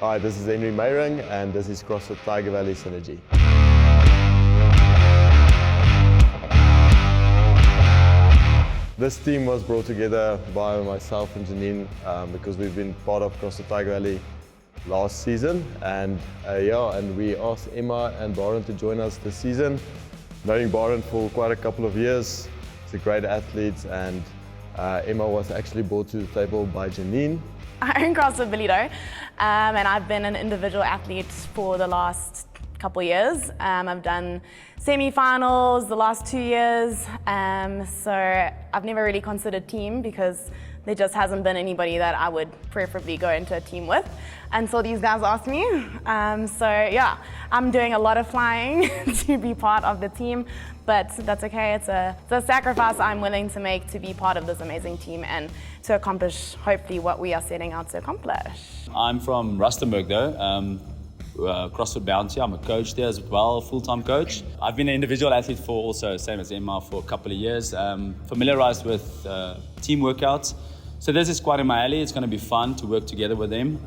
Hi, this is Henry Meyring and this is CrossFit Tijger Valley Synergy. This team was brought together by myself and Janine because we've been part of CrossFit Tijger Valley last season, and we asked Emma and Baron to join us this season. Knowing Baron for quite a couple of years, he's a great athlete, and Emma was actually brought to the table by Janine. I own CrossFit Ballito, and I've been an individual athlete for the last couple of years. I've done semi-finals the last 2 years, so I've never really considered team because there just hasn't been anybody that I would preferably go into a team with until these guys asked me. I'm doing a lot of flying to be part of the team, but that's okay. It's a sacrifice I'm willing to make to be part of this amazing team and to accomplish hopefully what we are setting out to accomplish. I'm from Rustenburg though, CrossFit Bounty. I'm a coach there as well, full-time coach. I've been an individual athlete for also, same as Emma, for a couple of years. Familiarized with team workouts. So this is quite in my alley. It's going to be fun to work together with them.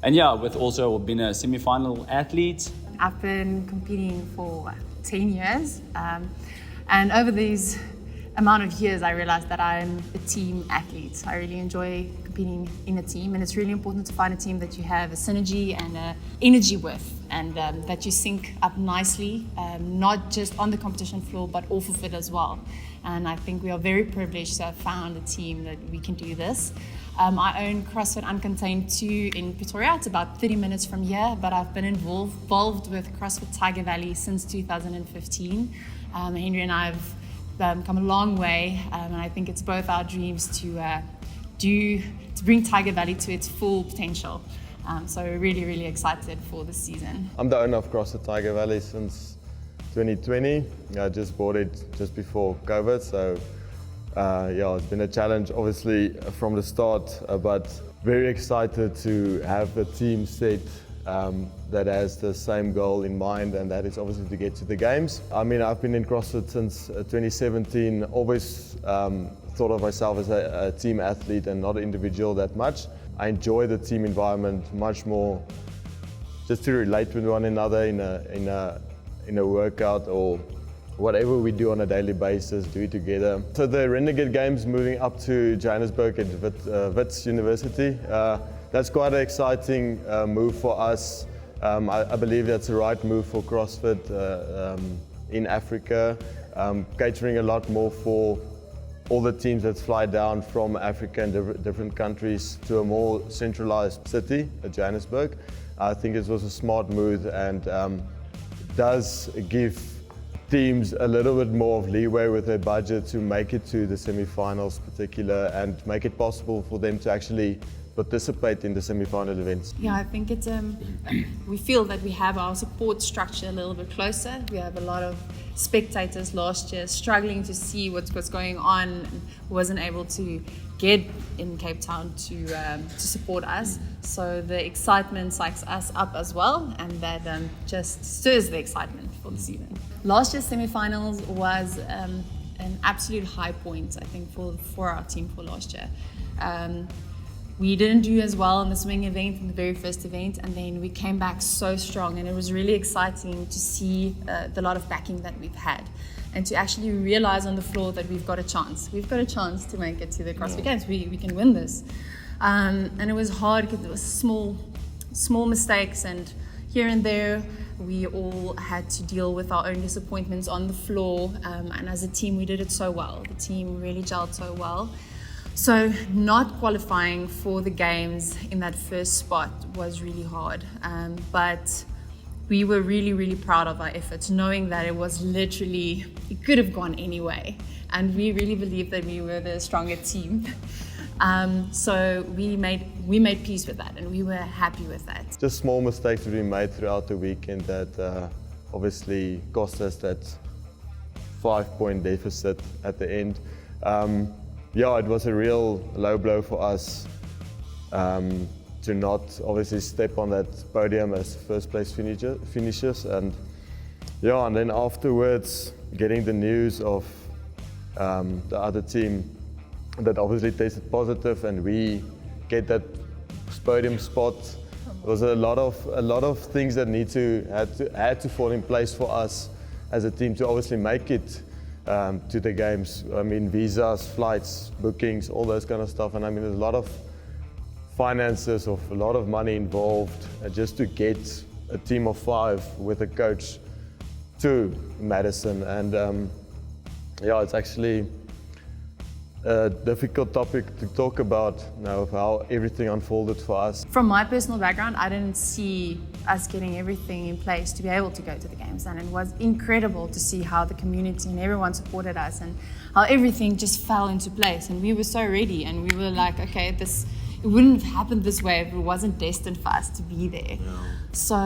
With also being a semi-final athlete. I've been competing for 10 years. And over these amount of years, I realized that I'm a team athlete. I really enjoy competing in a team, and it's really important to find a team that you have a synergy and energy with, and that you sync up nicely, not just on the competition floor, but off of it as well. And I think we are very privileged to have found a team that we can do this. I own CrossFit Uncontained 2 in Pretoria. It's about 30 minutes from here, but I've been involved with CrossFit Tijger Valley since 2015. Henry and I have come a long way, and I think it's both our dreams to bring Tijger Valley to its full potential. So we're really, really excited for this season. I'm the owner of CrossFit Tijger Valley since 2020. I just bought it just before COVID, so it's been a challenge obviously from the start, but very excited to have a team set that has the same goal in mind, and that is obviously to get to the games. I mean, I've been in CrossFit since 2017, always thought of myself as a team athlete and not an individual that much. I enjoy the team environment much more, just to relate with one another in a workout or whatever we do on a daily basis, do it together. So the Renegade Games moving up to Johannesburg at Wits University, that's quite an exciting move for us. I believe that's the right move for CrossFit in Africa, catering a lot more for all the teams that fly down from Africa and different countries to a more centralized city at Johannesburg. I think it was a smart move, and does give teams a little bit more of leeway with their budget to make it to the semi-finals particular, and make it possible for them to actually participate in the semi-final events. Yeah, I think it's we feel that we have our support structure a little bit closer. We have a lot of spectators last year struggling to see what's going on, and wasn't able to get in Cape Town to support us. So the excitement psychs us up as well, and that just stirs the excitement for the season. Last year's semi-finals was an absolute high point, I think, for our team for last year. We didn't do as well in the swimming event, in the very first event, and then we came back so strong, and it was really exciting to see the lot of backing that we've had, and to actually realize on the floor that we've got a chance. We've got a chance to make it to the CrossFit Games. We can win this. And it was hard because it was small mistakes, and here and there we all had to deal with our own disappointments on the floor, and as a team we did it so well. The team really gelled so well. So not qualifying for the games in that first spot was really hard, but we were really, really proud of our efforts, knowing that it could have gone anyway, and we really believed that we were the stronger team. So we made peace with that, and we were happy with that. Just small mistakes that we made throughout the weekend that obviously cost us that 5-point deficit at the end. It was a real low blow for us to not obviously step on that podium as first place finishers, and then afterwards getting the news of the other team that obviously tested positive, and we get that podium spot There was a lot of things that had to fall in place for us as a team to obviously make it to the games. I mean, visas, flights, bookings, all those kind of stuff. And I mean, there's a lot of finances, of a lot of money involved just to get a team of 5 with a coach to Madison. And yeah, it's actually a difficult topic to talk about now, of how everything unfolded for us. From my personal background, I didn't see us getting everything in place to be able to go to the games, and it was incredible to see how the community and everyone supported us and how everything just fell into place. And we were so ready, and we were like, okay, it wouldn't have happened this way if it wasn't destined for us to be there. Yeah. So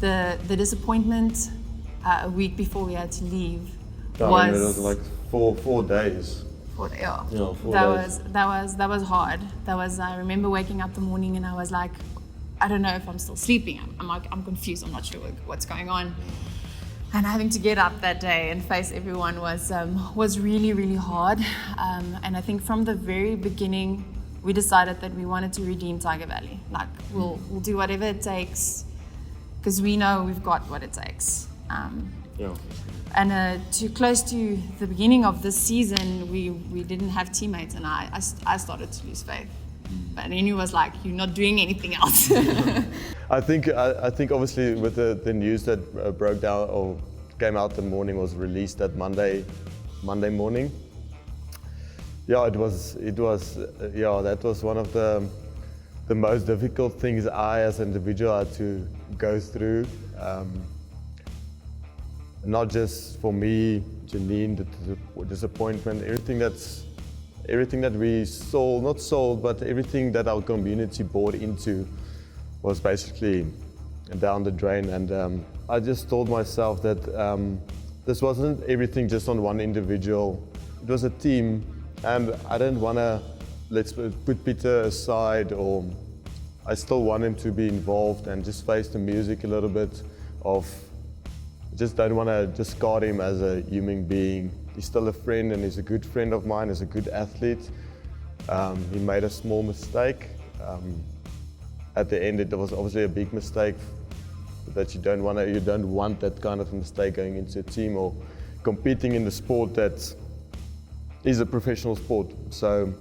the disappointment a week before we had to leave it was like four days. Yeah. Yeah, 4 days. That was hard. I remember waking up the morning and I was like, I don't know if I'm still sleeping. I'm confused. I'm not sure what's going on. And having to get up that day and face everyone was really, really hard. And I think from the very beginning, we decided that we wanted to redeem Tiger Valley. Like, we'll do whatever it takes, because we know we've got what it takes. Yeah. And too close to the beginning of this season, we didn't have teammates, and I started to lose faith. But then he was like, "You're not doing anything else." I think obviously with the news that broke down or came out the morning, was released that Monday morning. Yeah, it was that was one of the most difficult things I as an individual had to go through. Not just for me, Janine, the disappointment, everything that we sold, but everything that our community bought into was basically down the drain. And I just told myself that this wasn't everything just on one individual. It was a team, and I didn't want to put Peter aside, or I still want him to be involved and just face the music a little bit of. I just don't want to discard him as a human being. He's still a friend, and he's a good friend of mine, he's a good athlete. He made a small mistake. At the end, it was obviously a big mistake that you don't want that kind of mistake going into a team or competing in the sport that is a professional sport. So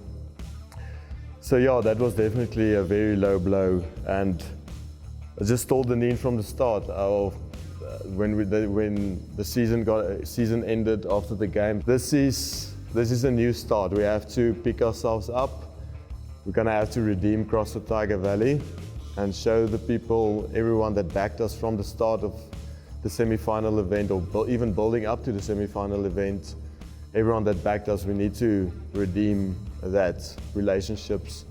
yeah, that was definitely a very low blow. And I just told Janine from the start, when the season ended after the game, this is a new start. We have to pick ourselves up. We're gonna have to redeem CrossFit Tijger Valley and show the people, everyone that backed us from the start of the semi-final event, or even building up to the semi-final event, everyone that backed us, we need to redeem that relationships.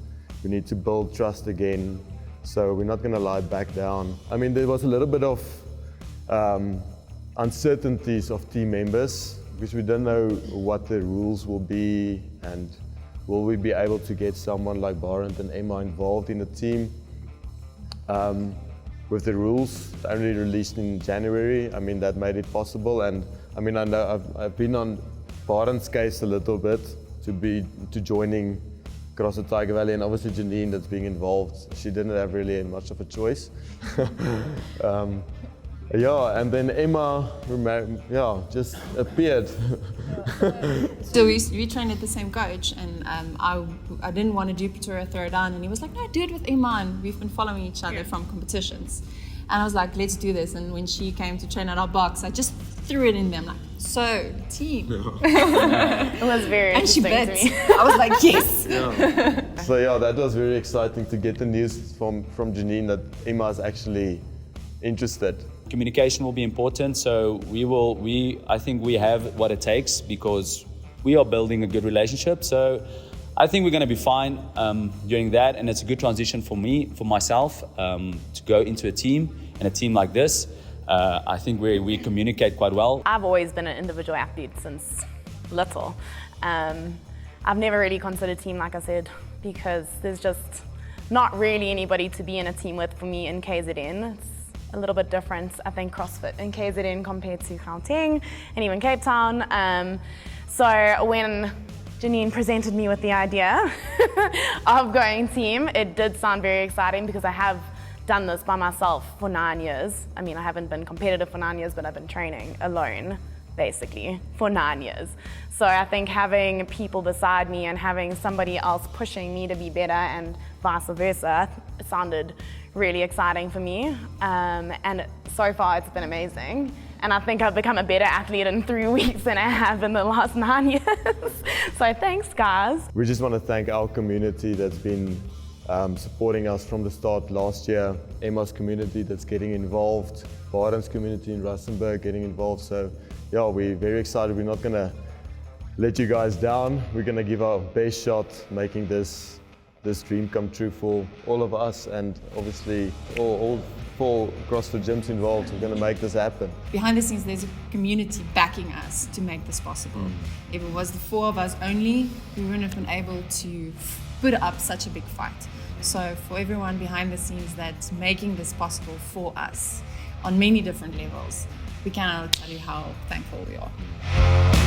We need to build trust again. So we're not gonna lie back down. I mean, there was a little bit of uncertainties of team members, because we don't know what the rules will be, and will we be able to get someone like Barend and Emma involved in the team. With the rules only released in January, I mean, that made it possible. And I mean, I know I've been on Barend's case a little bit to joining CrossFit Tijger Valley, and obviously Janine that's being involved. She didn't have really much of a choice. Yeah, and then Emma, just appeared. So we trained at the same coach, and I didn't want to do Pretoria Throwdown, and he was like, no, do it with Emma, and we've been following each other from competitions. And I was like, let's do this. And when she came to train at our box, I just threw it in them, like, so, team. It was very and she interesting bet. to me. I was like, yes. Yeah. So yeah, that was very exciting to get the news from Janine that Emma is actually interested. Communication will be important, so I think we have what it takes, because we are building a good relationship. So I think we're going to be fine during that, and it's a good transition for myself, to go into a team, and a team like this. I think we communicate quite well. I've always been an individual athlete since little. I've never really considered a team, like I said, because there's just not really anybody to be in a team with for me in KZN. It's a little bit different, I think, CrossFit in KZN compared to Gauteng and even Cape Town. So when Janine presented me with the idea of going team, it did sound very exciting, because I have done this by myself for 9 years. I mean, I haven't been competitive for 9 years, but I've been training alone, basically, for 9 years. So I think having people beside me and having somebody else pushing me to be better and vice versa sounded really exciting for me. And so far it's been amazing. And I think I've become a better athlete in 3 weeks than I have in the last 9 years. So thanks, guys. We just want to thank our community that's been supporting us from the start last year, Emma's community that's getting involved, Baren's community in Rustenburg getting involved. So yeah, we're very excited. We're not going to let you guys down. We're going to give our best shot making this dream come true for all of us, and obviously all 4 CrossFit gyms involved. We're going to make this happen. Behind the scenes, there's a community backing us to make this possible. If it was the 4 of us only, we wouldn't have been able to put up such a big fight. So for everyone behind the scenes that's making this possible for us on many different levels, we cannot tell you how thankful we are.